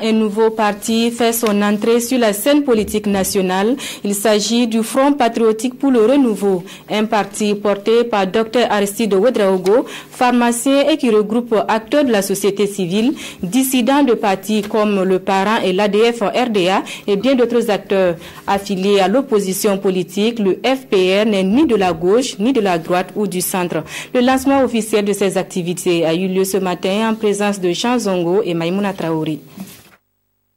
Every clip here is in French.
Un nouveau parti fait son entrée sur la scène politique nationale. Il s'agit du Front patriotique pour le renouveau, un parti porté par Dr Aristide Ouedraogo, pharmacien et qui regroupe acteurs de la société civile, dissidents de partis comme le Parent et l'ADF-RDA et bien d'autres acteurs. Affiliés à l'opposition politique, le FPR n'est ni de la gauche, ni de la droite ou du centre. Le lancement officiel de ces activités a eu lieu ce matin en présence de Jean Zongo et Maïmouna Traoré.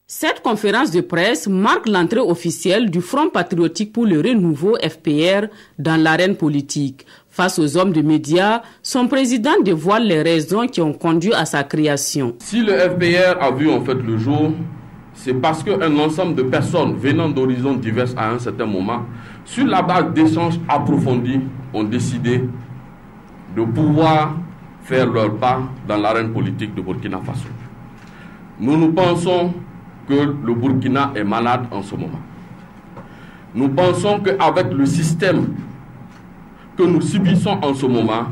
Cette conférence de presse marque l'entrée officielle du Front patriotique pour le renouveau FPR dans l'arène politique. Face aux hommes de médias, son président dévoile les raisons qui ont conduit à sa création. Si le FPR a vu en fait le jour, c'est parce qu'un ensemble de personnes venant d'horizons divers à un certain moment, sur la base d'échanges approfondis, ont décidé de pouvoir faire leur pas dans l'arène politique de Burkina Faso. Nous pensons que le Burkina est malade en ce moment. Nous pensons qu'avec le système que nous subissons en ce moment,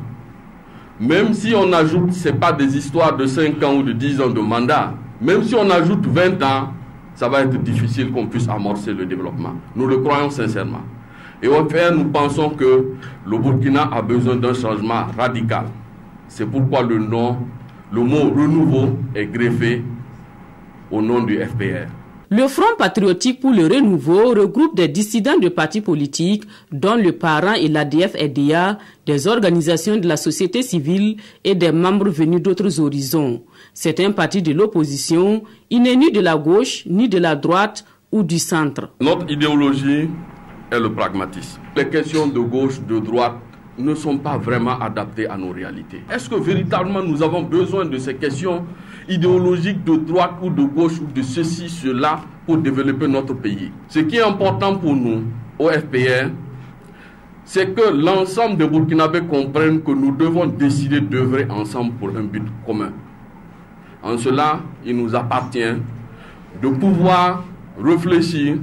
même si on ajoute, ce n'est pas des histoires de 5 ans ou de 10 ans de mandat, même si on ajoute 20 ans, ça va être difficile qu'on puisse amorcer le développement. Nous le croyons sincèrement. Et au fait, nous pensons que le Burkina a besoin d'un changement radical. C'est pourquoi le mot renouveau est greffé au nom du FPR. Le Front patriotique pour le renouveau regroupe des dissidents de partis politiques, dont le Parent et l'ADF-RDA, des organisations de la société civile et des membres venus d'autres horizons. C'est un parti de l'opposition, il n'est ni de la gauche, ni de la droite ou du centre. Notre idéologie est le pragmatisme. Les questions de gauche, de droite ne sont pas vraiment adaptées à nos réalités. Est-ce que véritablement nous avons besoin de ces questions idéologiques de droite ou de gauche ou de ceci, cela pour développer notre pays? Ce qui est important pour nous, au FPR, c'est que l'ensemble des Burkinabés comprennent que nous devons décider d'œuvrer ensemble pour un but commun. En cela, il nous appartient de pouvoir réfléchir,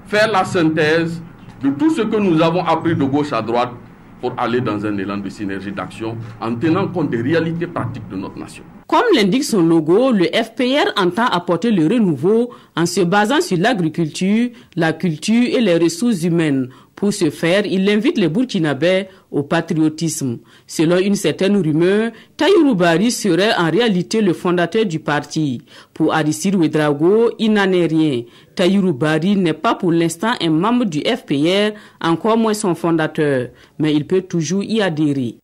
faire la synthèse de tout ce que nous avons appris de gauche à droite pour aller dans un élan de synergie d'action en tenant compte des réalités pratiques de notre nation. Comme l'indique son logo, le FPR entend apporter le renouveau en se basant sur l'agriculture, la culture et les ressources humaines. Pour ce faire, il invite les Burkinabés au patriotisme. Selon une certaine rumeur, Tahirou Barry serait en réalité le fondateur du parti. Pour Aristide Ouedraogo, il n'en est rien. Tahirou Barry n'est pas pour l'instant un membre du FPR, encore moins son fondateur, mais il peut toujours y adhérer.